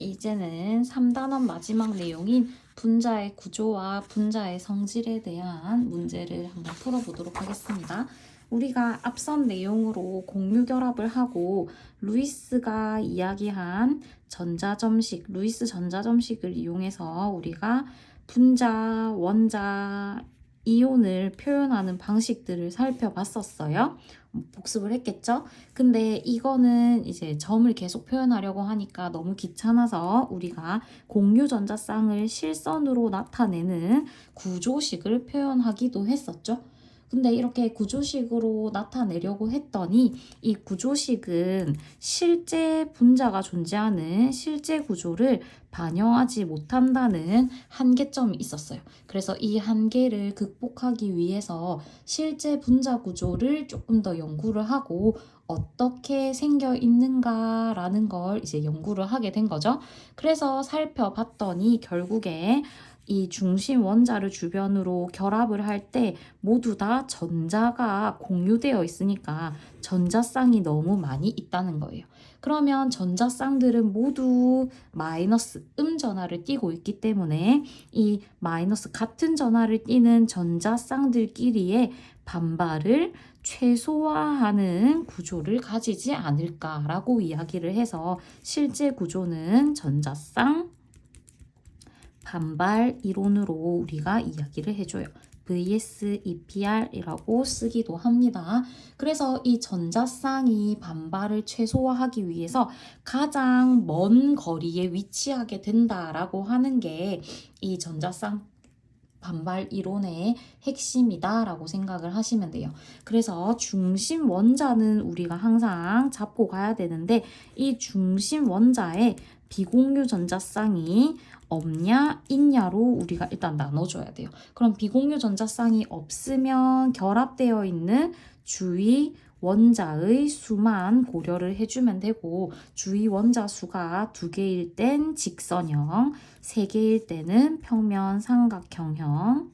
이제는 3단원 마지막 내용인 분자의 구조와 분자의 성질에 대한 문제를 한번 풀어보도록 하겠습니다. 우리가 앞선 내용으로 공유결합을 하고 루이스가 이야기한 루이스 전자점식을 이용해서 우리가 분자, 원자, 이온을 표현하는 방식들을 살펴봤었어요. 복습을 했겠죠? 근데 이거는 이제 점을 계속 표현하려고 하니까 너무 귀찮아서 우리가 공유전자쌍을 실선으로 나타내는 구조식을 표현하기도 했었죠. 근데 이렇게 구조식으로 나타내려고 했더니 이 구조식은 실제 분자가 존재하는 실제 구조를 반영하지 못한다는 한계점이 있었어요. 그래서 이 한계를 극복하기 위해서 실제 분자 구조를 조금 더 연구를 하고 어떻게 생겨 있는가라는 걸 이제 연구를 하게 된 거죠. 그래서 살펴봤더니 결국에 이 중심 원자를 주변으로 결합을 할 때 모두 다 전자가 공유되어 있으니까 전자쌍이 너무 많이 있다는 거예요. 그러면 전자쌍들은 모두 마이너스 음전하를 띠고 있기 때문에 이 마이너스 같은 전하를 띠는 전자쌍들끼리의 반발을 최소화하는 구조를 가지지 않을까라고 이야기를 해서 실제 구조는 전자쌍 반발 이론으로 우리가 이야기를 해줘요. VS-EPR이라고 쓰기도 합니다. 그래서 이 전자쌍이 반발을 최소화하기 위해서 가장 먼 거리에 위치하게 된다라고 하는 게 이 전자쌍 반발 이론의 핵심이다라고 생각을 하시면 돼요. 그래서 중심 원자는 우리가 항상 잡고 가야 되는데 이 중심 원자에 비공유 전자쌍이 없냐 있냐로 우리가 일단 나눠줘야 돼요. 그럼 비공유 전자쌍이 없으면 결합되어 있는 주위 원자의 수만 고려를 해주면 되고 주위 원자 수가 2개일 땐 직선형, 3개일 때는 평면 삼각형형,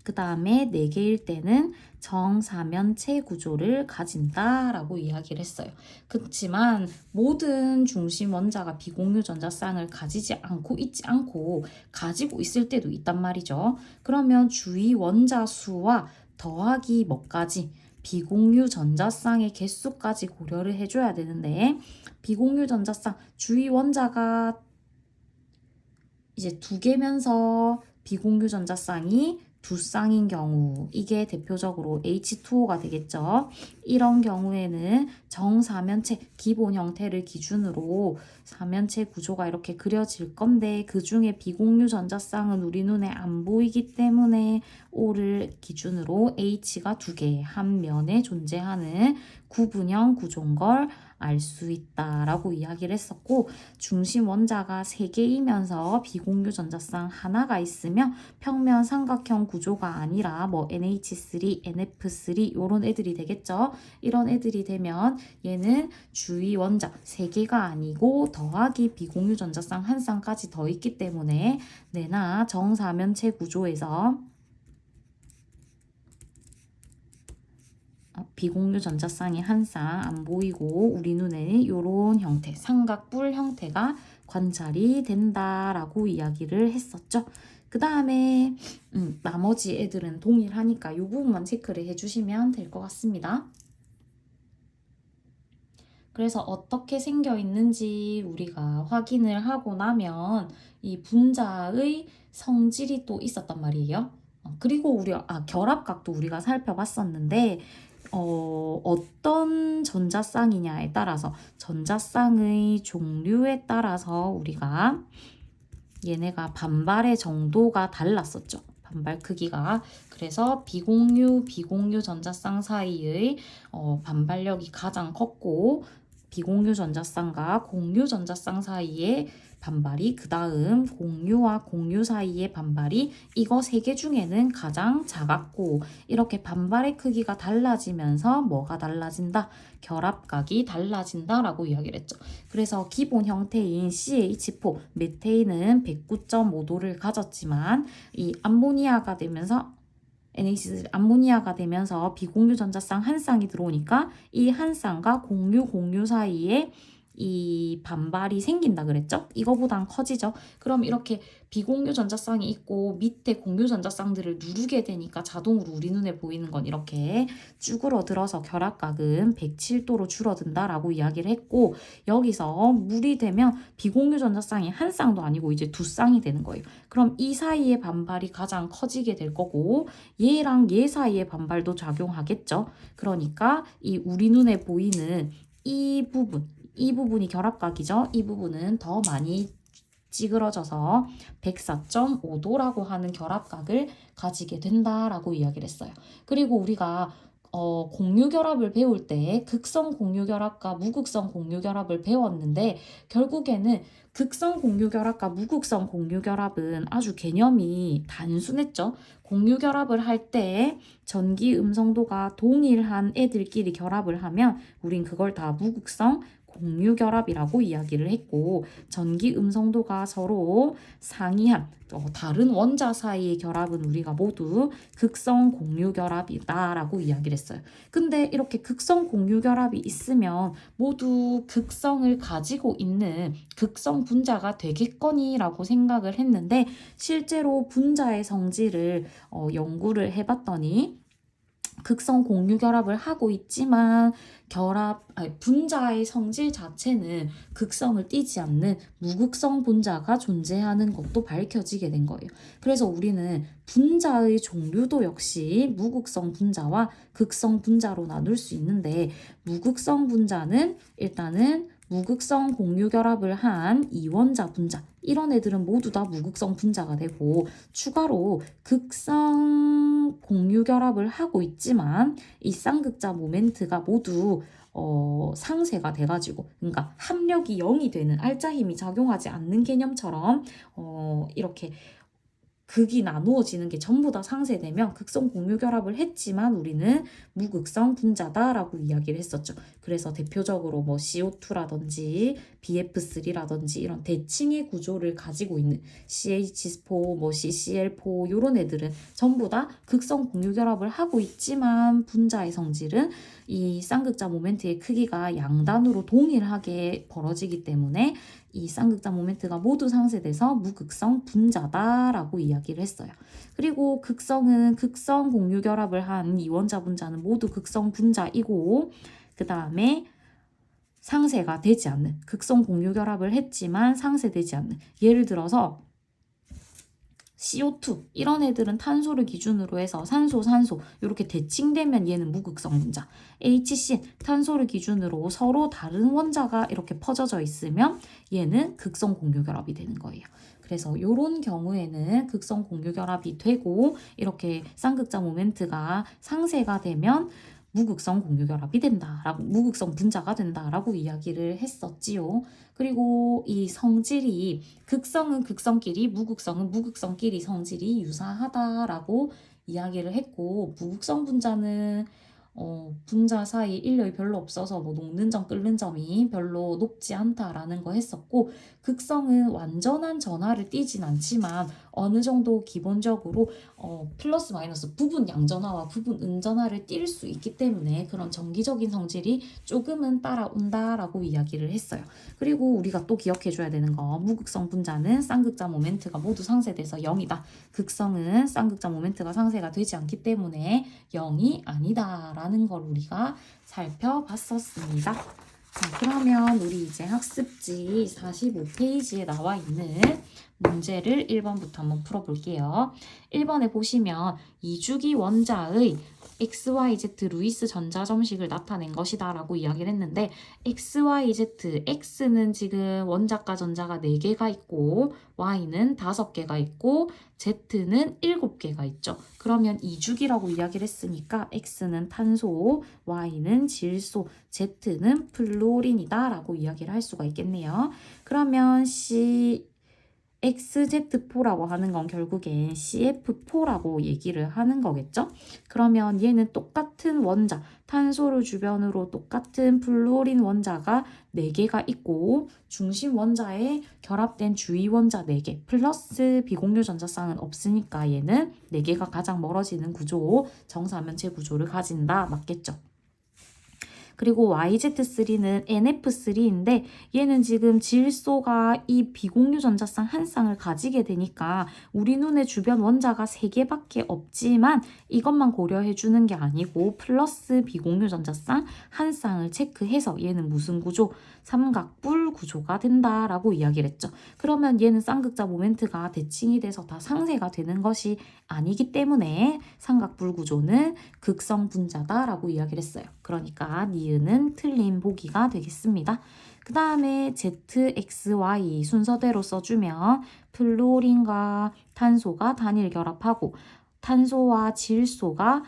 그 다음에 4개일 때는 정사면체 구조를 가진다라고 이야기를 했어요. 그렇지만 모든 중심 원자가 비공유 전자쌍을 가지지 않고 있지 않고 가지고 있을 때도 있단 말이죠. 그러면 주위 원자 수와 더하기 뭐까지? 비공유 전자쌍의 개수까지 고려를 해줘야 되는데 비공유 전자쌍 주위 원자가 이제 2개면서 비공유 전자쌍이 2쌍인 경우 이게 대표적으로 H2O가 되겠죠. 이런 경우에는 정사면체 기본 형태를 기준으로 사면체 구조가 이렇게 그려질 건데 그 중에 비공유 전자쌍은 우리 눈에 안 보이기 때문에 O를 기준으로 H가 2개 한 면에 존재하는 구분형 구조인 걸 알 수 있다라고 이야기를 했었고 중심 원자가 3개이면서 비공유 전자쌍 하나가 있으면 평면 삼각형 구조가 아니라 뭐 NH3, NF3 이런 애들이 되겠죠. 이런 애들이 되면 얘는 주위 원자 3개가 아니고 더하기 비공유 전자쌍 한 쌍까지 더 있기 때문에 내나 정사면체 구조에서 비공유 전자쌍이 한 쌍 안 보이고 우리 눈에는 이런 형태, 삼각뿔 형태가 관찰이 된다라고 이야기를 했었죠. 그 다음에 나머지 애들은 동일하니까 이 부분만 체크를 해주시면 될 것 같습니다. 그래서 어떻게 생겨 있는지 우리가 확인을 하고 나면 이 분자의 성질이 또 있었단 말이에요. 그리고 결합각도 우리가 살펴봤었는데 어떤 전자쌍이냐에 따라서 전자쌍의 종류에 따라서 우리가 얘네가 반발의 정도가 달랐었죠. 반발 크기가. 그래서 비공유 전자쌍 사이의 반발력이 가장 컸고 비공유 전자쌍과 공유 전자쌍 사이의 반발이 그 다음 공유와 공유 사이의 반발이 이거 3개 중에는 가장 작았고 이렇게 반발의 크기가 달라지면서 뭐가 달라진다? 결합각이 달라진다라고 이야기를 했죠. 그래서 기본 형태인 CH4 메테인은 109.5도를 가졌지만 이 암모니아가 되면서 NH3 암모니아가 되면서 비공유 전자쌍 한 쌍이 들어오니까 이 한 쌍과 공유 사이에 이 반발이 생긴다 그랬죠? 이거보단 커지죠? 그럼 이렇게 비공유 전자쌍이 있고 밑에 공유 전자쌍들을 누르게 되니까 자동으로 우리 눈에 보이는 건 이렇게 쭈그러들어서 결합각은 107도로 줄어든다라고 이야기를 했고, 여기서 물이 되면 비공유 전자쌍이 한 쌍도 아니고 이제 두 쌍이 되는 거예요. 그럼 이 사이의 반발이 가장 커지게 될 거고 얘랑 얘 사이의 반발도 작용하겠죠. 그러니까 이 우리 눈에 보이는 이 부분이 결합각이죠. 이 부분은 더 많이 찌그러져서 104.5도라고 하는 결합각을 가지게 된다라고 이야기를 했어요. 그리고 우리가 공유결합을 배울 때 극성 공유결합과 무극성 공유결합을 배웠는데, 결국에는 극성 공유결합과 무극성 공유결합은 아주 개념이 단순했죠. 공유결합을 할 때 전기 음성도가 동일한 애들끼리 결합을 하면 우린 그걸 다 무극성 공유결합이라고 이야기를 했고, 전기 음성도가 서로 상이한 다른 원자 사이의 결합은 우리가 모두 극성 공유결합이다 라고 이야기를 했어요. 근데 이렇게 극성 공유결합이 있으면 모두 극성을 가지고 있는 극성 분자가 되겠거니 라고 생각을 했는데, 실제로 분자의 성질을 연구를 해봤더니 극성 공유 결합을 하고 있지만 분자의 성질 자체는 극성을 띠지 않는 무극성 분자가 존재하는 것도 밝혀지게 된 거예요. 그래서 우리는 분자의 종류도 역시 무극성 분자와 극성 분자로 나눌 수 있는데, 무극성 분자는 일단은 무극성 공유 결합을 한 이원자 분자, 이런 애들은 모두 다 무극성 분자가 되고, 추가로 극성 공유 결합을 하고 있지만 이 쌍극자 모멘트가 모두 상쇄가 돼가지고, 그러니까 합력이 0이 되는, 알짜 힘이 작용하지 않는 개념처럼 이렇게 극이 나누어지는 게 전부 다 상쇄되면 극성 공유 결합을 했지만 우리는 무극성 분자다라고 이야기를 했었죠. 그래서 대표적으로 뭐 CO2라든지 BF3라든지 이런 대칭의 구조를 가지고 있는 CH4, 뭐 CCl4 이런 애들은 전부 다 극성 공유 결합을 하고 있지만 분자의 성질은 이 쌍극자 모멘트의 크기가 양단으로 동일하게 벌어지기 때문에 이 쌍극자 모멘트가 모두 상쇄돼서 무극성 분자다라고 이야기를 했어요. 그리고 극성은 극성 공유 결합을 한 이원자 분자는 모두 극성 분자이고, 그 다음에 상쇄가 되지 않는, 극성 공유 결합을 했지만 상쇄되지 않는, 예를 들어서 CO2 이런 애들은 탄소를 기준으로 해서 산소 이렇게 대칭되면 얘는 무극성 분자, HCN 탄소를 기준으로 서로 다른 원자가 이렇게 퍼져져 있으면 얘는 극성 공유 결합이 되는 거예요. 그래서 이런 경우에는 극성 공유 결합이 되고 이렇게 쌍극자 모멘트가 상쇄가 되면 무극성 공유 결합이 된다라고, 무극성 분자가 된다라고 이야기를 했었지요. 그리고 이 성질이 극성은 극성끼리, 무극성은 무극성끼리 성질이 유사하다라고 이야기를 했고, 무극성 분자는 분자 사이 인력이 별로 없어서 뭐 녹는 점 끓는 점이 별로 높지 않다라는 거 했었고, 극성은 완전한 전하를 띠진 않지만 어느 정도 기본적으로 플러스 마이너스 부분 양전하와 부분 음전하를 띌 수 있기 때문에 그런 정기적인 성질이 조금은 따라온다라고 이야기를 했어요. 그리고 우리가 또 기억해줘야 되는 거, 무극성 분자는 쌍극자 모멘트가 모두 상쇄돼서 0이다. 극성은 쌍극자 모멘트가 상쇄가 되지 않기 때문에 0이 아니다 라는 걸 우리가 살펴봤었습니다. 자, 그러면 우리 이제 학습지 45페이지에 나와 있는 문제를 1번부터 한번 풀어볼게요. 1번에 보시면 2주기 원자의 XYZ 루이스 전자점식을 나타낸 것이다 라고 이야기를 했는데, XYZ, X는 지금 원자과 전자가 4개가 있고 Y는 5개가 있고 Z는 7개가 있죠. 그러면 2주기라고 이야기를 했으니까 X는 탄소, Y는 질소, Z는 플루오린이다 라고 이야기를 할 수가 있겠네요. 그러면 XZ4라고 하는 건 결국엔 CF4라고 얘기를 하는 거겠죠? 그러면 얘는 똑같은 원자, 탄소를 주변으로 똑같은 플루오린 원자가 4개가 있고 중심 원자에 결합된 주위 원자 4개 플러스 비공유 전자쌍은 없으니까 얘는 4개가 가장 멀어지는 구조, 정사면체 구조를 가진다. 맞겠죠? 그리고 YZ3는 NF3인데 얘는 지금 질소가 이 비공유 전자쌍 한 쌍을 가지게 되니까 우리 눈에 주변 원자가 3개밖에 없지만 이것만 고려해 주는 게 아니고 플러스 비공유 전자쌍 한 쌍을 체크해서 얘는 무슨 구조? 삼각뿔 구조가 된다라고 이야기를 했죠. 그러면 얘는 쌍극자 모멘트가 대칭이 돼서 다 상쇄가 되는 것이 아니기 때문에 삼각뿔 구조는 극성 분자다라고 이야기를 했어요. 그러니까 니은은 틀린 보기가 되겠습니다. 그 다음에 ZXY 순서대로 써주면 플루오린과 탄소가 단일 결합하고 탄소와 질소가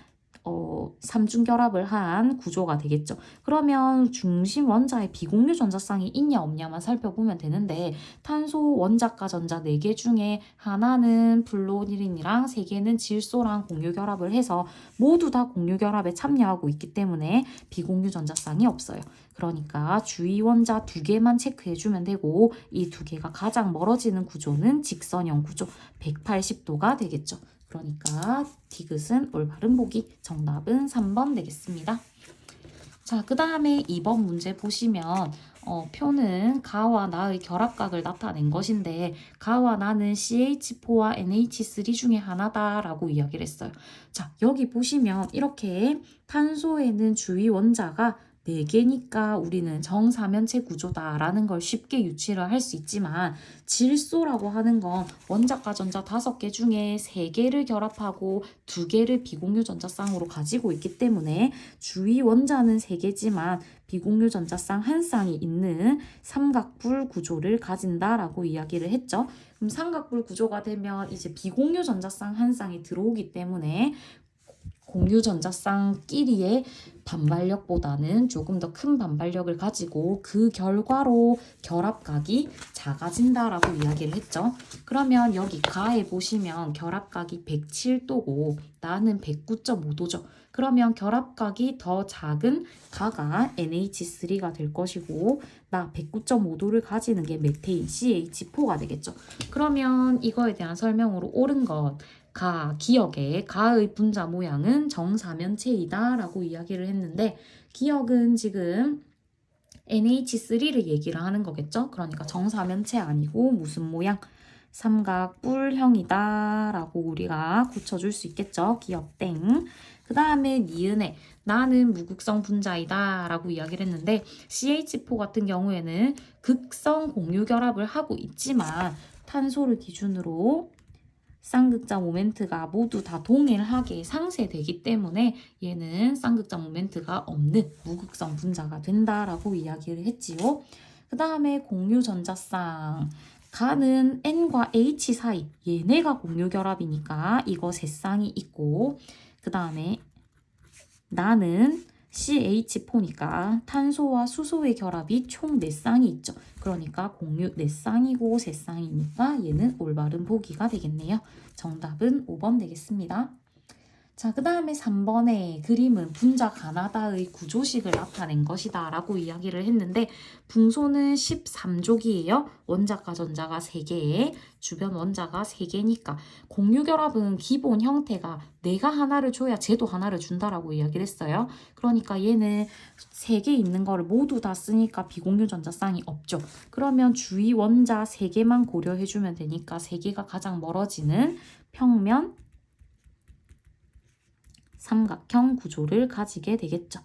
삼중 결합을 한 구조가 되겠죠. 그러면 중심 원자에 비공유 전자쌍이 있냐 없냐만 살펴보면 되는데 탄소 원자가 전자 4개 중에 하나는 플루오린이랑 3개는 질소랑 공유 결합을 해서 모두 다 공유 결합에 참여하고 있기 때문에 비공유 전자쌍이 없어요. 그러니까 주위 원자 2개만 체크해주면 되고 이 2개가 가장 멀어지는 구조는 직선형 구조 180도가 되겠죠. 그러니까 디귿은 올바른 보기, 정답은 3번 되겠습니다. 자, 그 다음에 2번 문제 보시면 표는 가와 나의 결합각을 나타낸 것인데 가와 나는 CH4와 NH3 중에 하나다라고 이야기를 했어요. 자, 여기 보시면 이렇게 탄소에는 주위 원자가 4개니까 우리는 정사면체 구조다라는 걸 쉽게 유추를 할 수 있지만 질소라고 하는 건 원자과 전자 5개 중에 3개를 결합하고 2개를 비공유 전자쌍으로 가지고 있기 때문에 주위 원자는 3개지만 비공유 전자쌍 한 쌍이 있는 삼각뿔 구조를 가진다라고 이야기를 했죠. 그럼 삼각뿔 구조가 되면 이제 비공유 전자쌍 한 쌍이 들어오기 때문에 공유 전자쌍끼리의 반발력보다는 조금 더 큰 반발력을 가지고 그 결과로 결합각이 작아진다라고 이야기를 했죠. 그러면 여기 가에 보시면 결합각이 107도고 나는 109.5도죠. 그러면 결합각이 더 작은 가가 NH3가 될 것이고 나 109.5도를 가지는 게 메테인 CH4가 되겠죠. 그러면 이거에 대한 설명으로 옳은 것 기억에 가의 분자 모양은 정사면체이다 라고 이야기를 했는데 기억은 지금 NH3를 얘기를 하는 거겠죠. 그러니까 정사면체 아니고 무슨 모양? 삼각뿔형이다 라고 우리가 고쳐줄 수 있겠죠. 기억 땡. 그 다음에 니은에 나는 무극성 분자이다 라고 이야기를 했는데 CH4 같은 경우에는 극성 공유 결합을 하고 있지만 탄소를 기준으로 쌍극자 모멘트가 모두 다 동일하게 상쇄되기 때문에 얘는 쌍극자 모멘트가 없는 무극성 분자가 된다라고 이야기를 했지요. 그 다음에 공유 전자쌍 가는 N과 H 사이 얘네가 공유 결합이니까 이거 3쌍이 있고 그 다음에 나는 CH4니까 탄소와 수소의 결합이 총 4쌍이 있죠. 그러니까 공유 4쌍이고 3쌍이니까 얘는 올바른 보기가 되겠네요. 정답은 5번 되겠습니다. 자, 그 다음에 3번의 그림은 분자 가나다의 구조식을 나타낸 것이다 라고 이야기를 했는데 붕소는 13족이에요. 원자과 전자가 3개에 주변 원자가 3개니까 공유결합은 기본 형태가 내가 하나를 줘야 쟤도 하나를 준다라고 이야기를 했어요. 그러니까 얘는 3개 있는 거를 모두 다 쓰니까 비공유 전자쌍이 없죠. 그러면 주위 원자 3개만 고려해주면 되니까 3개가 가장 멀어지는 평면 삼각형 구조를 가지게 되겠죠.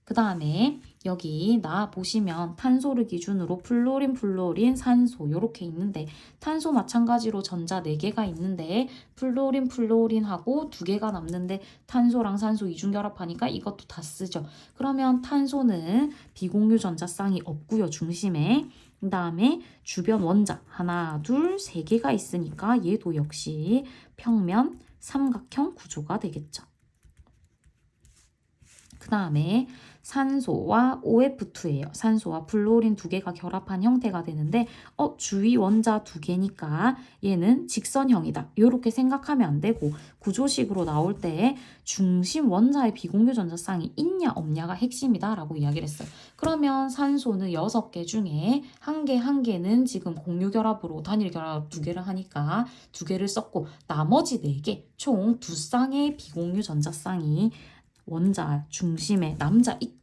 그 다음에 여기 나 보시면 탄소를 기준으로 플루오린, 산소 이렇게 있는데 탄소 마찬가지로 전자 4개가 있는데 플루오린하고 2개가 남는데 탄소랑 산소 이중결합하니까 이것도 다 쓰죠. 그러면 탄소는 비공유 전자쌍이 없고요. 중심에. 그 다음에 주변 원자 하나, 둘, 3개가 있으니까 얘도 역시 평면 삼각형 구조가 되겠죠. 그 다음에 산소와 OF2예요. 산소와 플루오린 2개가 결합한 형태가 되는데 주위 원자 2개니까 얘는 직선형이다. 이렇게 생각하면 안 되고 구조식으로 나올 때 중심 원자의 비공유 전자쌍이 있냐 없냐가 핵심이다 라고 이야기를 했어요. 그러면 산소는 6개 중에 한 개는 지금 공유 결합으로 단일 결합 2개를 하니까 2개를 썼고 나머지 4개 총 2쌍의 비공유 전자쌍이 원자 중심에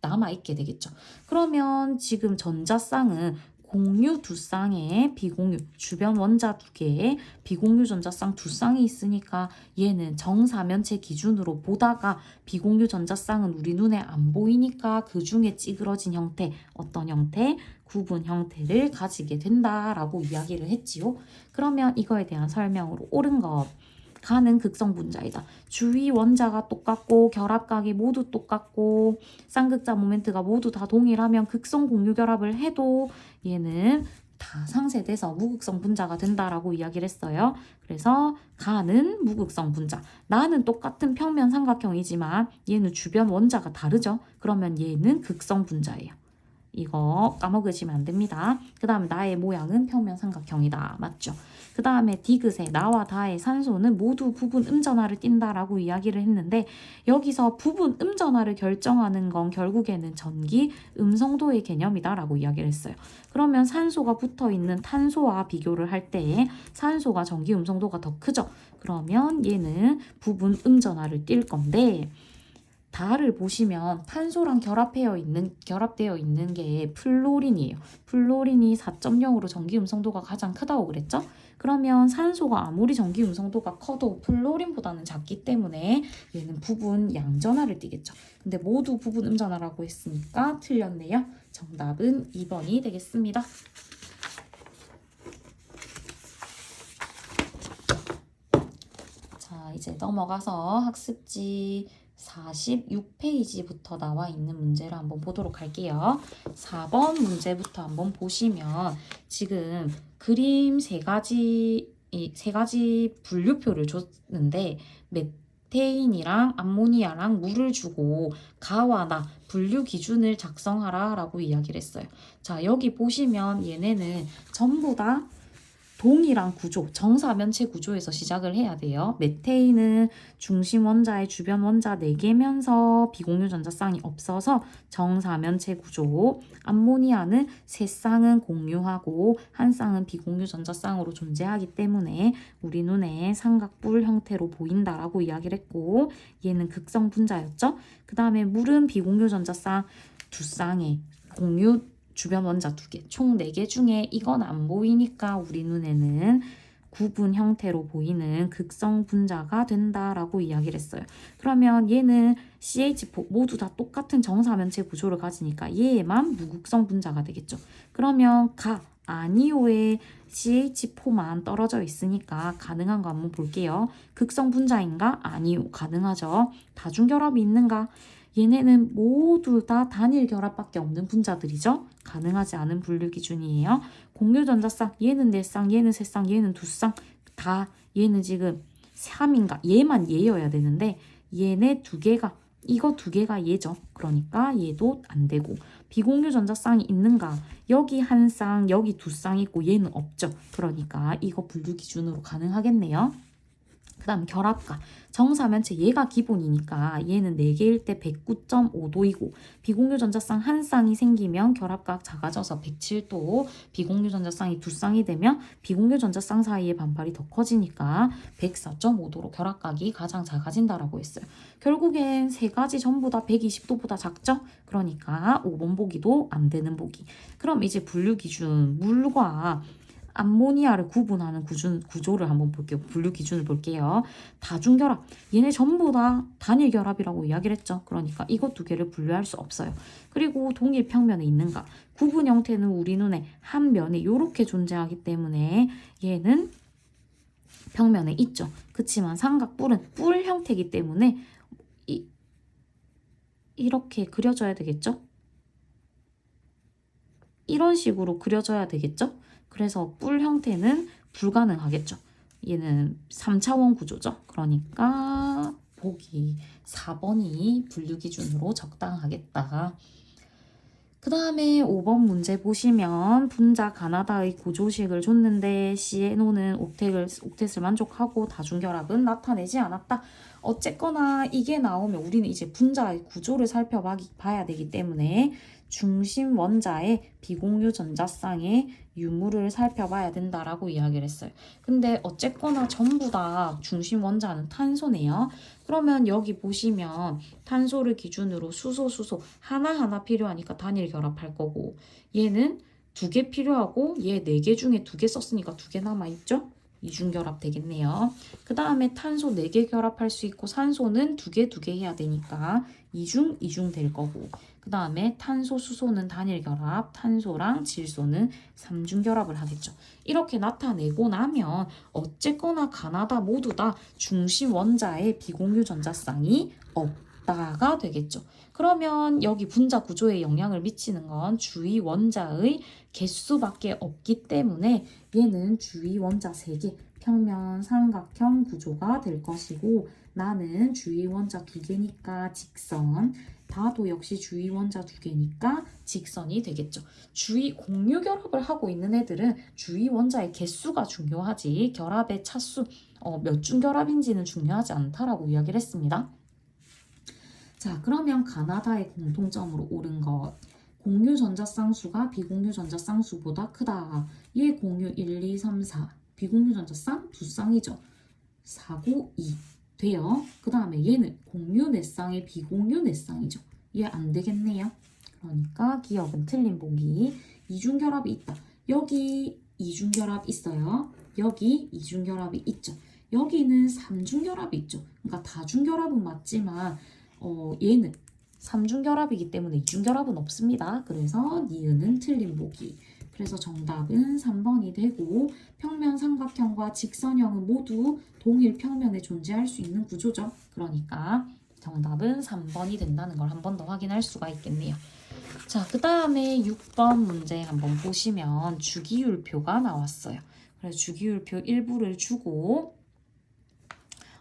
남아있게 되겠죠. 그러면 지금 전자쌍은 공유 두 쌍에 비공유, 주변 원자 두 개에 비공유 전자쌍 두 쌍이 있으니까 얘는 정사면체 기준으로 보다가 비공유 전자쌍은 우리 눈에 안 보이니까 그 중에 찌그러진 형태, 어떤 형태? 구분 형태를 가지게 된다라고 이야기를 했지요. 그러면 이거에 대한 설명으로 옳은 것. 가는 극성 분자이다. 주위 원자가 똑같고 결합각이 모두 똑같고 쌍극자 모멘트가 모두 다 동일하면 극성 공유 결합을 해도 얘는 다 상쇄돼서 무극성 분자가 된다라고 이야기를 했어요. 그래서 가는 무극성 분자. 나는 똑같은 평면 삼각형이지만 얘는 주변 원자가 다르죠. 그러면 얘는 극성 분자예요. 이거 까먹으시면 안 됩니다. 그 다음에 나의 모양은 평면 삼각형이다. 맞죠? 그 다음에 디귿의 나와 다의 산소는 모두 부분 음전하를 띈다라고 이야기를 했는데 여기서 부분 음전하를 결정하는 건 결국에는 전기 음성도의 개념이다라고 이야기를 했어요. 그러면 산소가 붙어있는 탄소와 비교를 할 때 산소가 전기 음성도가 더 크죠? 그러면 얘는 부분 음전하를 띌 건데 달을 보시면 탄소랑 결합되어 있는 게 플로린이에요. 플로린이 4.0으로 전기 음성도가 가장 크다고 그랬죠? 그러면 산소가 아무리 전기 음성도가 커도 플로린보다는 작기 때문에 얘는 부분 양전하를 띠겠죠. 근데 모두 부분 음전하라고 했으니까 틀렸네요. 정답은 2번이 되겠습니다. 자, 이제 넘어가서 학습지 46페이지부터 나와 있는 문제를 한번 보도록 할게요. 4번 문제부터 한번 보시면 지금 그림 세 가지 분류표를 줬는데 메테인이랑 암모니아랑 물을 주고 가와 나 분류 기준을 작성하라 라고 이야기를 했어요. 자, 여기 보시면 얘네는 전부 다 동일한 구조, 정사면체 구조에서 시작을 해야 돼요. 메테인은 중심 원자의 주변 원자 4개면서 비공유 전자쌍이 없어서 정사면체 구조, 암모니아는 3쌍은 공유하고 한 쌍은 비공유 전자쌍으로 존재하기 때문에 우리 눈에 삼각뿔 형태로 보인다라고 이야기를 했고 얘는 극성 분자였죠. 그 다음에 물은 비공유 전자쌍 2쌍에 공유 주변 원자 2개, 총 4개 중에 이건 안 보이니까 우리 눈에는 구분 형태로 보이는 극성 분자가 된다라고 이야기를 했어요. 그러면 얘는 CH4 모두 다 똑같은 정사면체 구조를 가지니까 얘만 무극성 분자가 되겠죠. 그러면 아니오에 CH4만 떨어져 있으니까 가능한 거 한번 볼게요. 극성 분자인가? 아니오, 가능하죠. 다중결합이 있는가? 얘네는 모두 다 단일 결합밖에 없는 분자들이죠. 가능하지 않은 분류 기준이에요. 공유 전자쌍, 얘는 4쌍, 얘는 3쌍, 얘는 2쌍. 다 얘는 지금 3인가? 얘만 얘여야 되는데 얘네 2개가 이거 2개가 얘죠. 그러니까 얘도 안 되고 비공유 전자쌍이 있는가? 여기 한 쌍, 여기 2쌍 있고 얘는 없죠. 그러니까 이거 분류 기준으로 가능하겠네요. 그 다음 결합가 정사면체 얘가 기본이니까 얘는 4개일 때 109.5도이고 비공유 전자쌍 한 쌍이 생기면 결합각 작아져서 107도, 비공유 전자쌍이 2쌍이 되면 비공유 전자쌍 사이의 반발이 더 커지니까 104.5도로 결합각이 가장 작아진다라고 했어요. 결국엔 3가지 전부 다 120도보다 작죠? 그러니까 5번 보기도 안 되는 보기. 그럼 이제 분류 기준 물과 암모니아를 구분하는 구조를 한번 볼게요. 분류 기준을 볼게요. 다중결합. 얘네 전부 다 단일 결합이라고 이야기를 했죠. 그러니까 이것 2개를 분류할 수 없어요. 그리고 동일 평면에 있는가? 구분 형태는 우리 눈에 한 면에 이렇게 존재하기 때문에 얘는 평면에 있죠. 그치만 삼각뿔은 뿔 형태이기 때문에 이렇게 그려져야 되겠죠? 이런 식으로 그려져야 되겠죠? 그래서 뿔 형태는 불가능하겠죠. 얘는 3차원 구조죠. 그러니까 보기 4번이 분류 기준으로 적당하겠다. 그 다음에 5번 문제 보시면 분자 가나다의 구조식을 줬는데 CNO는 옥텟을 만족하고 다중결합은 나타내지 않았다. 어쨌거나 이게 나오면 우리는 이제 분자의 구조를 살펴봐야 되기 때문에 중심 원자의 비공유 전자쌍의 유무를 살펴봐야 된다라고 이야기를 했어요. 근데 어쨌거나 전부 다 중심 원자는 탄소네요. 그러면 여기 보시면 탄소를 기준으로 수소 하나하나 필요하니까 단일 결합할 거고, 얘는 2개 필요하고 얘 4개 중에 2개 썼으니까 2개 남아있죠? 이중결합 되겠네요. 그 다음에 탄소 4개 결합할 수 있고 산소는 2개 해야 되니까 이중 될 거고, 그 다음에 탄소 수소는 단일 결합, 탄소랑 질소는 3중 결합을 하겠죠. 이렇게 나타내고 나면 어쨌거나 가나다 모두 다 중심 원자의 비공유 전자쌍이 없다가 되겠죠. 그러면 여기 분자 구조에 영향을 미치는 건 주위 원자의 개수밖에 없기 때문에 얘는 주위 원자 3개, 평면 삼각형 구조가 될 것이고, 나는 주위 원자 2개니까 직선, 다도 역시 주위 원자 2개니까 직선이 되겠죠. 주위 공유 결합을 하고 있는 애들은 주위 원자의 개수가 중요하지 결합의 차수, 몇 중 결합인지는 중요하지 않다라고 이야기를 했습니다. 자, 그러면 가나다의 공통점으로 옳은 것. 공유 전자쌍수가 비공유 전자쌍수보다 크다. 얘 공유 1, 2, 3, 4. 비공유 전자쌍 2쌍이죠. 4, 9, 2. 돼요. 그 다음에 얘는 공유 4쌍에 비공유 4쌍이죠. 얘 안 되겠네요. 그러니까 기억은 틀린 보기. 이중결합이 있다. 여기 이중결합 있어요. 여기 이중결합이 있죠. 여기는 3중결합이 있죠. 그러니까 다중결합은 맞지만 얘는 3중결합이기 때문에 2중결합은 없습니다. 그래서 니은은 틀린 보기. 그래서 정답은 3번이 되고, 평면 삼각형과 직선형은 모두 동일 평면에 존재할 수 있는 구조죠. 그러니까 정답은 3번이 된다는 걸 한 번 더 확인할 수가 있겠네요. 자, 그 다음에 6번 문제 한번 보시면 주기율표가 나왔어요. 그래서 주기율표 일부를 주고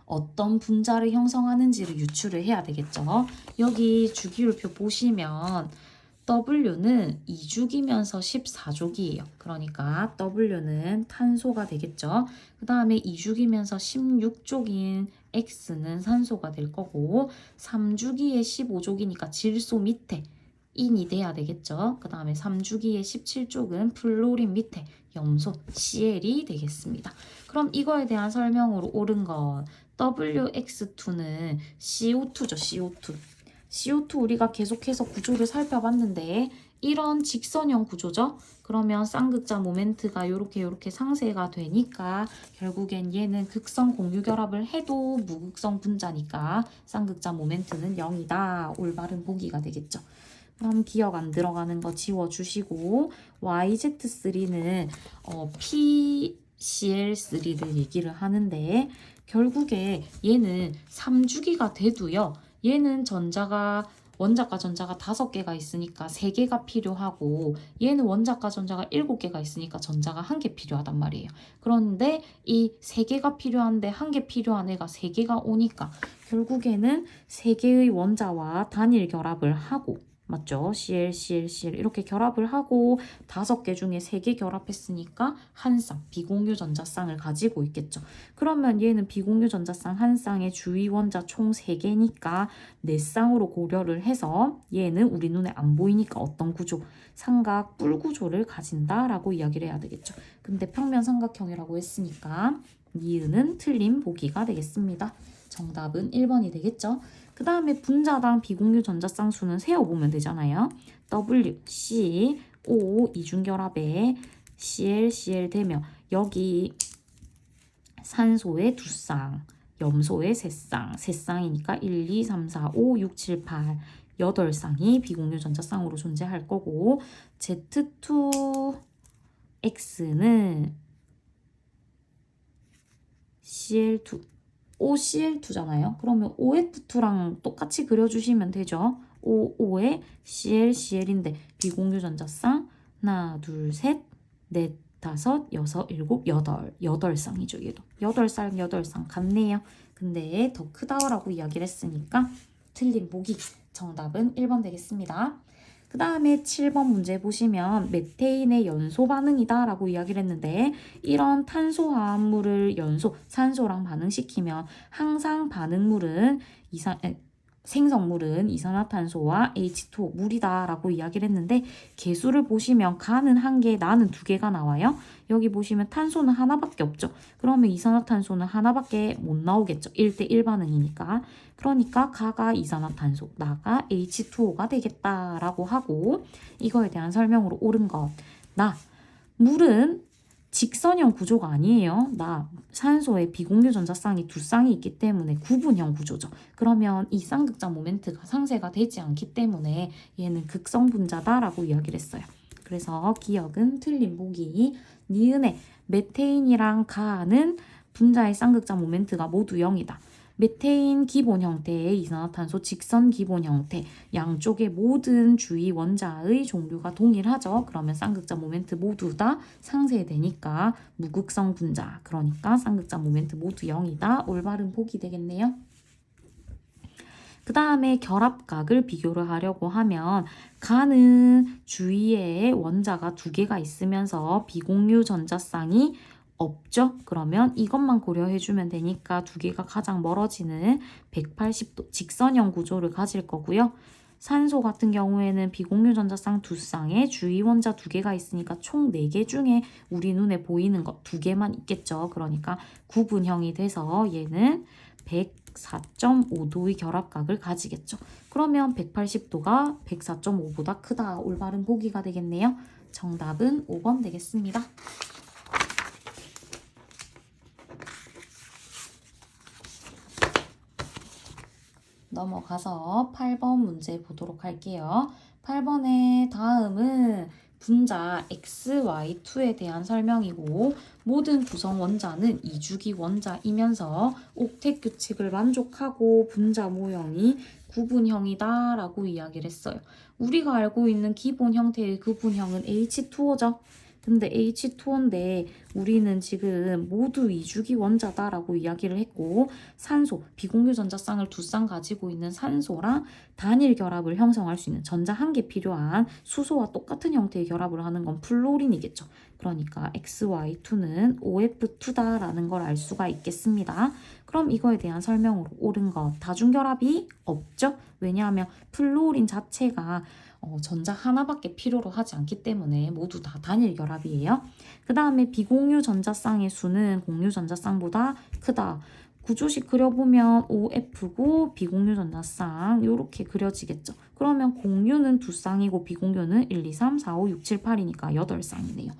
어떤 분자를 형성하는지를 유추를 해야 되겠죠. 여기 주기율표 보시면 W는 2족이면서 14족이에요. 그러니까 W는 탄소가 되겠죠. 그 다음에 2족이면서 16족인 X는 산소가 될 거고, 3주기에 15족이니까 질소 밑에 인이 돼야 되겠죠. 그 다음에 3주기에 17족은 플로린 밑에 염소 Cl이 되겠습니다. 그럼 이거에 대한 설명으로 옳은 것, WX2는 CO2죠. CO2 우리가 계속해서 구조를 살펴봤는데 이런 직선형 구조죠. 그러면 쌍극자 모멘트가 이렇게 상쇄가 되니까 결국엔 얘는 극성 공유 결합을 해도 무극성 분자니까 쌍극자 모멘트는 0이다. 올바른 보기가 되겠죠. 그럼 기억 안 들어가는 거 지워주시고, YZ3는 PCl3를 얘기를 하는데 결국에 얘는 3주기가 돼도요. 얘는 원자과 전자가 5개가 있으니까 3개가 필요하고, 얘는 원자과 전자가 7개가 있으니까 전자가 1개 필요하단 말이에요. 그런데 이 3개가 필요한데 1개 필요한 애가 3개가 오니까 결국에는 3개의 원자와 단일 결합을 하고, 맞죠? CL 이렇게 결합을 하고 5개 중에 3개 결합했으니까 한 쌍, 비공유 전자쌍을 가지고 있겠죠. 그러면 얘는 비공유 전자쌍 한 쌍의 주위 원자 총 3개니까 4쌍으로 고려를 해서 얘는 우리 눈에 안 보이니까 어떤 구조? 삼각 뿔 구조를 가진다라고 이야기를 해야 되겠죠. 근데 평면 삼각형이라고 했으니까 니은은 틀린 보기가 되겠습니다. 정답은 1번이 되겠죠. 그 다음에 분자당 비공유 전자쌍수는 세어보면 되잖아요. W, C, O 이중결합에 CL 되면 여기 산소의 2쌍, 염소의 3쌍, 3쌍이니까 1, 2, 3, 4, 5, 6, 7, 8, 8쌍이 비공유 전자쌍으로 존재할 거고, Z2X는 CL2 OCl2잖아요. 그러면 OF2랑 똑같이 그려주시면 되죠. OO에 Cl인데 비공유 전자쌍 하나, 둘, 셋, 넷, 다섯, 여섯, 일곱, 여덟 쌍이죠. 얘도 8쌍 같네요. 근데 더 크다라고 이야기를 했으니까 틀린 보기. 정답은 1번 되겠습니다. 그 다음에 7번 문제 보시면 메테인의 연소 반응이다 라고 이야기를 했는데, 이런 탄소화합물을 산소랑 반응시키면 항상 반응물은 생성물은 이산화탄소와 H2O, 물이다라고 이야기를 했는데 개수를 보시면 가는 1개, 나는 2개가 나와요. 여기 보시면 탄소는 하나밖에 없죠. 그러면 이산화탄소는 하나밖에 못 나오겠죠. 1대1 반응이니까. 그러니까 가가 이산화탄소, 나가 H2O가 되겠다라고 하고 이거에 대한 설명으로 옳은 것. 나, 물은 직선형 구조가 아니에요. 나, 산소에 비공유 전자쌍이 2쌍이 있기 때문에 구분형 구조죠. 그러면 이 쌍극자 모멘트가 상쇄가 되지 않기 때문에 얘는 극성 분자다라고 이야기를 했어요. 그래서 기억은 틀린 보기. 니은에 메테인이랑 가는 분자의 쌍극자 모멘트가 모두 0이다. 메테인 기본 형태의 이산화탄소 직선 기본 형태, 양쪽의 모든 주위 원자의 종류가 동일하죠. 그러면 쌍극자 모멘트 모두 다 상쇄되니까 무극성 분자, 그러니까 쌍극자 모멘트 모두 0이다. 올바른 보기 되겠네요. 그 다음에 결합각을 비교를 하려고 하면 가는 주위에 원자가 2개가 있으면서 비공유 전자쌍이 없죠. 그러면 이것만 고려해주면 되니까 2개가 가장 멀어지는 180도 직선형 구조를 가질 거고요. 산소 같은 경우에는 비공유 전자쌍 2쌍에 주위 원자 2개가 있으니까 총 4개 중에 우리 눈에 보이는 것 2개만 있겠죠. 그러니까 구분형이 돼서 얘는 104.5도의 결합각을 가지겠죠. 그러면 180도가 104.5보다 크다. 올바른 보기가 되겠네요. 정답은 5번 되겠습니다. 넘어가서 8번 문제 보도록 할게요. 8번의 다음은 분자 XY2에 대한 설명이고 모든 구성 원자는 이주기 원자이면서 옥텟 규칙을 만족하고 분자 모형이 구분형이다 라고 이야기를 했어요. 우리가 알고 있는 기본 형태의 구분형은 H2O죠. 근데 H2O인데 우리는 지금 모두 이주기 원자다라고 이야기를 했고 산소, 비공유 전자쌍을 2쌍 가지고 있는 산소랑 단일 결합을 형성할 수 있는 전자 1개 필요한 수소와 똑같은 형태의 결합을 하는 건 플로린이겠죠. 그러니까 XY2는 OF2다라는 걸 알 수가 있겠습니다. 그럼 이거에 대한 설명으로 옳은 것, 다중결합이 없죠? 왜냐하면 플로린 자체가 전자 하나밖에 필요로 하지 않기 때문에 모두 다 단일 결합이에요. 그 다음에 비공유 전자쌍의 수는 공유 전자쌍보다 크다. 구조식 그려보면 OF고 비공유 전자쌍 이렇게 그려지겠죠. 그러면 공유는 2쌍이고 비공유는 1, 2, 3, 4, 5, 6, 7, 8이니까 8쌍이네요.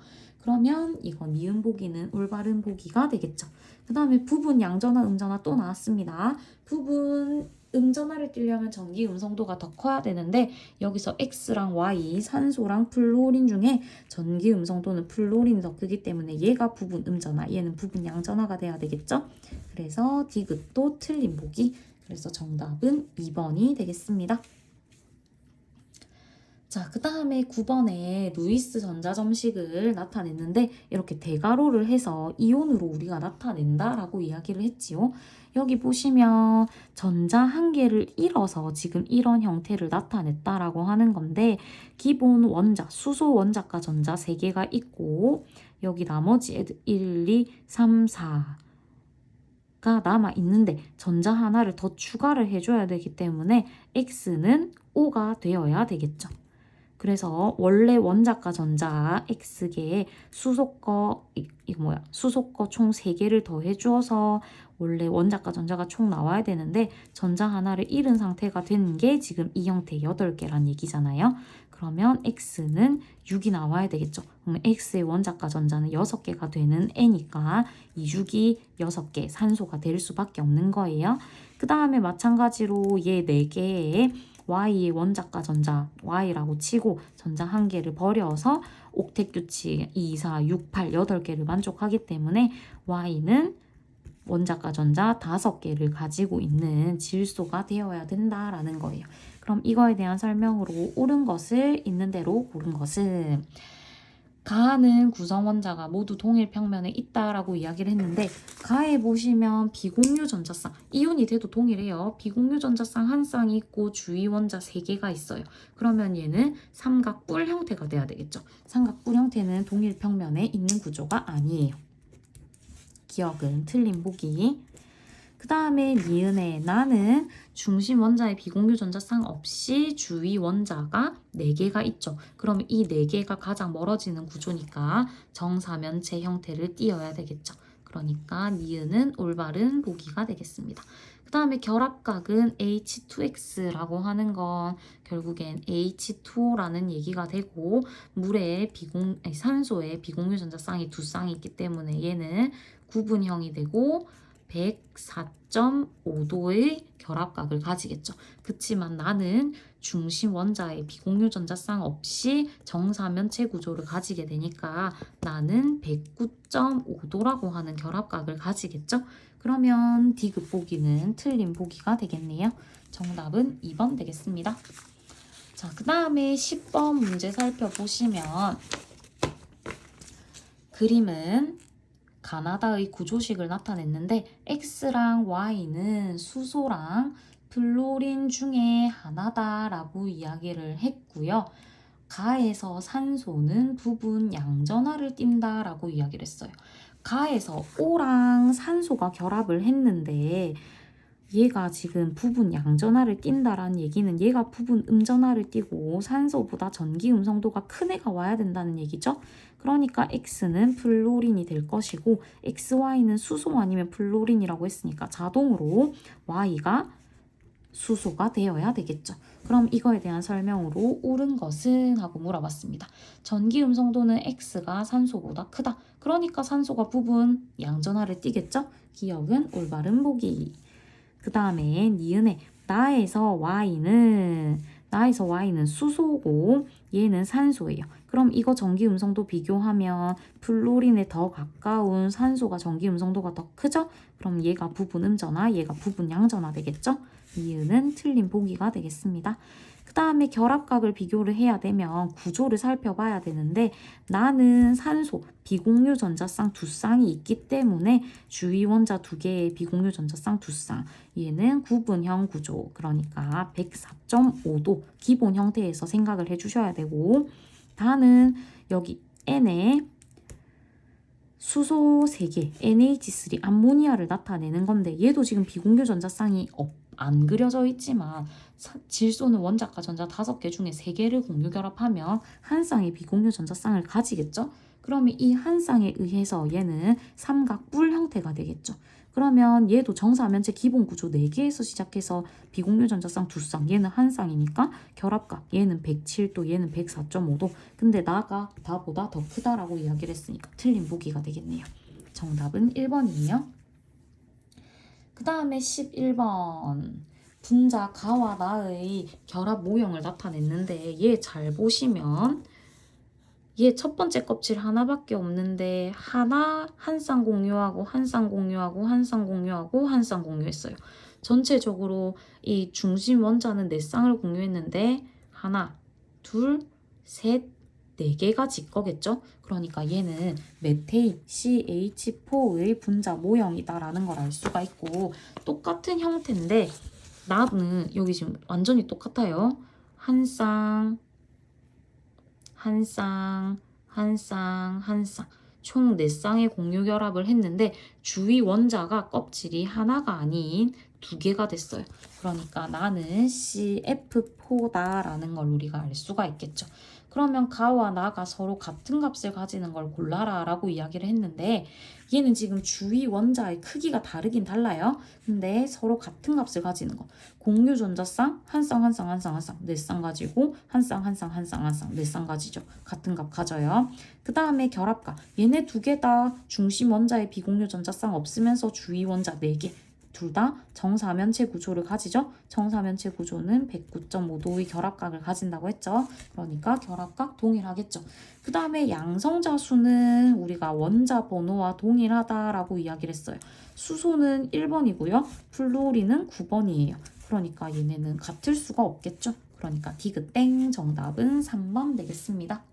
그러면 이건 니은 보기는 올바른 보기가 되겠죠. 그 다음에 부분 양전화 음전화 또 나왔습니다. 부분 음전화를 띄려면 전기 음성도가 더 커야 되는데 여기서 X랑 Y, 산소랑 플로린 중에 전기 음성도는 플로린이 더 크기 때문에 얘가 부분 음전화, 얘는 부분 양전화가 돼야 되겠죠? 그래서 디귿도 틀린 보기. 그래서 정답은 2번이 되겠습니다. 자, 그 다음에 9번에 루이스 전자점식을 나타냈는데 이렇게 대괄호를 해서 이온으로 우리가 나타낸다라고 이야기를 했지요. 여기 보시면 전자 1개를 잃어서 지금 이런 형태를 나타냈다라고 하는 건데 기본 원자, 수소 원자가 전자 3개가 있고 여기 나머지 애들 1, 2, 3, 4가 남아 있는데 전자 하나를 더 추가를 해줘야 되기 때문에 X는 O가 되어야 되겠죠. 그래서 원래 원자가 전자 X개에 수소거 수소거 총 3개를 더해 주어서 원래 원자가 전자가 총 나와야 되는데 전자 하나를 잃은 상태가 된 게 지금 이 형태 8개란 얘기잖아요. 그러면 X는 6이 나와야 되겠죠. 그러면 X의 원자가 전자는 6개가 되는 N이니까 2주기 6개 산소가 될 수밖에 없는 거예요. 그 다음에 마찬가지로 얘 4개에 Y의 원자가 전자 Y라고 치고 전자 1개를 버려서 옥텟 규칙 2, 4, 6, 8, 8개를 만족하기 때문에 Y는 원자가 전자 5개를 가지고 있는 질소가 되어야 된다라는 거예요. 그럼 이거에 대한 설명으로 옳은 것을 있는 대로 고른 것은 가는 구성 원자가 모두 동일 평면에 있다라고 이야기를 했는데 가에 보시면 비공유 전자쌍, 이온이 돼도 동일해요. 비공유 전자쌍 한 쌍이 있고 주위 원자 3개가 있어요. 그러면 얘는 삼각뿔 형태가 돼야 되겠죠. 삼각뿔 형태는 동일 평면에 있는 구조가 아니에요. 기억은 틀린 보기. 그 다음에 니은에 나는 중심 원자의 비공유 전자쌍 없이 주위 원자가 4개가 있죠. 그럼 이 4개가 가장 멀어지는 구조니까 정사면체 형태를 띄어야 되겠죠. 그러니까 니은은 올바른 보기가 되겠습니다. 그 다음에 결합각은 H2X라고 하는 건 결국엔 H2O라는 얘기가 되고 물에 산소에 비공유 전자쌍이 2쌍이 있기 때문에 얘는 구분형이 되고 104.5도의 결합각을 가지겠죠. 그치만 나는 중심 원자의 비공유 전자쌍 없이 정사면체 구조를 가지게 되니까 나는 109.5도라고 하는 결합각을 가지겠죠. 그러면 D급 보기는 틀린 보기가 되겠네요. 정답은 2번 되겠습니다. 자, 그 다음에 10번 문제 살펴보시면 그림은 가나다의 구조식을 나타냈는데 X랑 Y는 수소랑 플로린 중에 하나다라고 이야기를 했고요. 가에서 산소는 부분 양전하를 띈다라고 이야기를 했어요. 가에서 O랑 산소가 결합을 했는데 얘가 지금 부분 양전하를 띈다라는 얘기는 얘가 부분 음전하를 띄고 산소보다 전기 음성도가 큰 애가 와야 된다는 얘기죠. 그러니까 X는 플로린이 될 것이고 XY는 수소 아니면 플로린이라고 했으니까 자동으로 Y가 수소가 되어야 되겠죠. 그럼 이거에 대한 설명으로 옳은 것은? 하고 물어봤습니다. 전기 음성도는 X가 산소보다 크다. 그러니까 산소가 부분 양전하를 띄겠죠. 기억은 올바른 보기. 그 다음에 니은에 나에서 Y는 수소고 얘는 산소예요. 그럼 이거 전기 음성도 비교하면 플로린에 더 가까운 산소가 전기 음성도가 더 크죠? 그럼 얘가 부분 음전화, 얘가 부분 양전화 되겠죠? 니은은 틀린 보기가 되겠습니다. 그 다음에 결합각을 비교를 해야 되면 구조를 살펴봐야 되는데 나는 산소, 비공유 전자쌍 2쌍이 있기 때문에 주위 원자 2개의 비공유 전자쌍 2쌍 얘는 구분형 구조 그러니까 104.5도 기본 형태에서 생각을 해주셔야 되고 다는 여기 N에 수소 3개 NH3 암모니아를 나타내는 건데 얘도 지금 비공유 전자쌍이 안 그려져 있지만 질소는 원자과 전자 5개 중에 3개를 공유 결합하면 한 쌍의 비공유 전자쌍을 가지겠죠? 그러면 이 한 쌍에 의해서 얘는 삼각뿔 형태가 되겠죠. 그러면 얘도 정사면체 기본 구조 4개에서 시작해서 비공유 전자쌍 2쌍 얘는 한 쌍이니까 결합각 얘는 107도 얘는 104.5도 근데 나가 다보다 더 크다라고 이야기를 했으니까 틀린 보기가 되겠네요. 정답은 1번이에요. 그 다음에 11번 분자 가와 나의 결합 모형을 나타냈는데 얘 잘 보시면 얘 첫 번째 껍질 하나밖에 없는데 한 쌍 공유하고 한 쌍 공유하고 한 쌍 공유하고 한 쌍 공유했어요. 전체적으로 이 중심 원자는 4쌍을 공유했는데 하나, 둘, 셋, 4개가 지 거겠죠? 그러니까 얘는 메테인 CH4의 분자 모형이다라는 걸 알 수가 있고 똑같은 형태인데 나는 여기 지금 완전히 똑같아요. 한 쌍, 한 쌍, 한 쌍, 한 쌍. 총 4쌍의 공유 결합을 했는데 주위 원자가 껍질이 하나가 아닌 2개가 됐어요. 그러니까 나는 CF4다라는 걸 우리가 알 수가 있겠죠. 그러면 가와 나가 서로 같은 값을 가지는 걸 골라라 라고 이야기를 했는데 얘는 지금 주위 원자의 크기가 다르긴 달라요. 근데 서로 같은 값을 가지는 거. 공유 전자쌍 한 쌍 한 쌍 한 쌍 한 쌍 4쌍 가지고 한 쌍 한 쌍 한 쌍 한 쌍 4쌍 가지죠. 같은 값 가져요. 그 다음에 결합각. 얘네 2개 다 중심 원자의 비공유 전자쌍 없으면서 주위 원자 4개. 둘 다 정사면체 구조를 가지죠. 정사면체 구조는 109.5도의 결합각을 가진다고 했죠. 그러니까 결합각 동일하겠죠. 그 다음에 양성자 수는 우리가 원자 번호와 동일하다라고 이야기를 했어요. 수소는 1번이고요. 플로린은 9번이에요. 그러니까 얘네는 같을 수가 없겠죠. 그러니까 디귿 땡 정답은 3번 되겠습니다.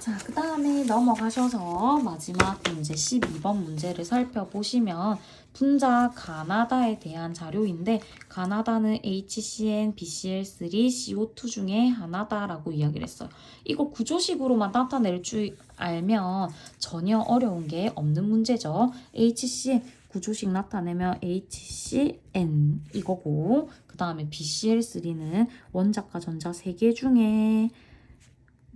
자, 그 다음에 넘어가셔서 마지막 문제 12번 문제를 살펴보시면 분자 가나다에 대한 자료인데 가나다는 HCN, BCl3, CO2 중에 하나다라고 이야기를 했어요. 이거 구조식으로만 나타낼 줄 알면 전혀 어려운 게 없는 문제죠. HCN 구조식 나타내면 HCN 이거고 그 다음에 BCl3는 원자과 전자 3개 중에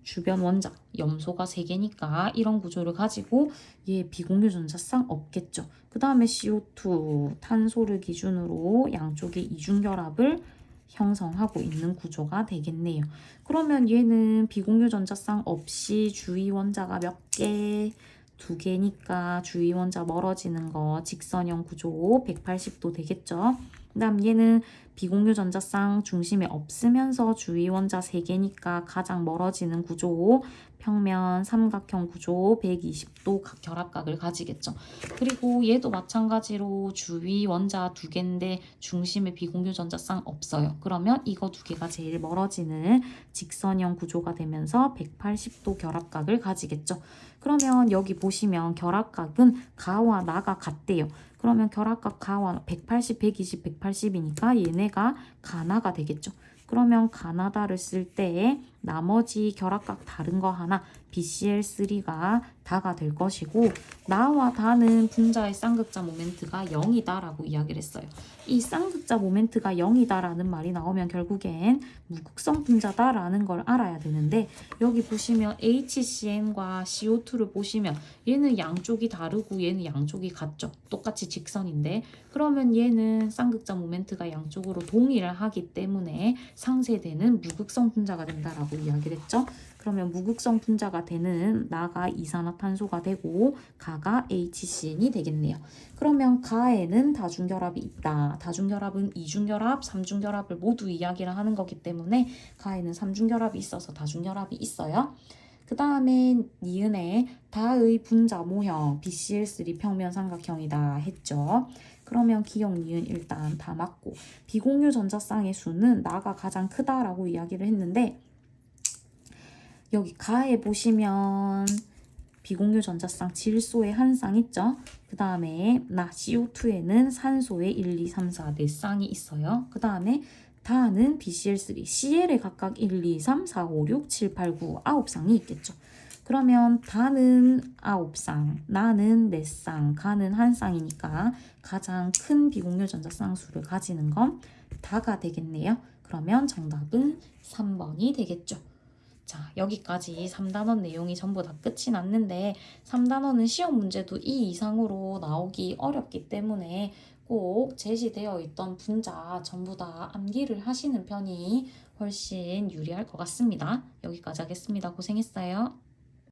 주변 원자, 염소가 3개니까 이런 구조를 가지고 얘 비공유 전자쌍 없겠죠. 그 다음에 CO2, 탄소를 기준으로 양쪽의 이중결합을 형성하고 있는 구조가 되겠네요. 그러면 얘는 비공유 전자쌍 없이 주위 원자가 몇 개? 2개니까 주위 원자 멀어지는 거 직선형 구조 180도 되겠죠. 그 다음 얘는 비공유 전자쌍 중심에 없으면서 주위 원자 3개니까 가장 멀어지는 구조 평면 삼각형 구조 120도 결합각을 가지겠죠. 그리고 얘도 마찬가지로 주위 원자 2개인데 중심에 비공유 전자쌍 없어요. 그러면 이거 2개가 제일 멀어지는 직선형 구조가 되면서 180도 결합각을 가지겠죠. 그러면 여기 보시면 결합각은 가와 나가 같대요. 그러면 결합각 가와 180, 120, 180이니까 얘네가 가나가 되겠죠. 그러면 가나다를 쓸 때 나머지 결합각 다른 거 하나 BCl3가 다가 될 것이고 나와 다는 분자의 쌍극자 모멘트가 0이다 라고 이야기를 했어요. 이 쌍극자 모멘트가 0이다 라는 말이 나오면 결국엔 무극성 분자다 라는 걸 알아야 되는데 여기 보시면 HCN과 CO2를 보시면 얘는 양쪽이 다르고 얘는 양쪽이 같죠. 똑같이 직선인데 그러면 얘는 쌍극자 모멘트가 양쪽으로 동일을 하기 때문에 상쇄되는 무극성 분자가 된다라고 이야기를 했죠. 그러면 무극성 분자가 되는 나가 이산화탄소가 되고 가가 HCN이 되겠네요. 그러면 가에는 다중결합이 있다. 다중결합은 이중결합, 삼중결합을 모두 이야기를 하는 거기 때문에 가에는 삼중결합이 있어서 다중결합이 있어요. 그 다음에 니은에 다의 분자 모형 BCl3 평면 삼각형이다 했죠. 그러면 기억 니은 일단 다 맞고 비공유 전자쌍의 수는 나가 가장 크다라고 이야기를 했는데 여기 가에 보시면 비공유 전자쌍 질소의 한 쌍 있죠. 그 다음에 나 CO2에는 산소의 1, 2, 3, 4, 4쌍이 있어요. 그 다음에 다는 BCl3, CL에 각각 1, 2, 3, 4, 5, 6, 7, 8, 9, 9쌍이 있겠죠. 그러면 다는 9쌍, 나는 4쌍, 가는 1쌍이니까 가장 큰 비공유 전자쌍 수를 가지는 건 다가 되겠네요. 그러면 정답은 3번이 되겠죠. 자, 여기까지 3단원 내용이 전부 다 끝이 났는데 3단원은 시험 문제도 이 이상으로 나오기 어렵기 때문에 꼭 제시되어 있던 분자 전부 다 암기를 하시는 편이 훨씬 유리할 것 같습니다. 여기까지 하겠습니다. 고생했어요.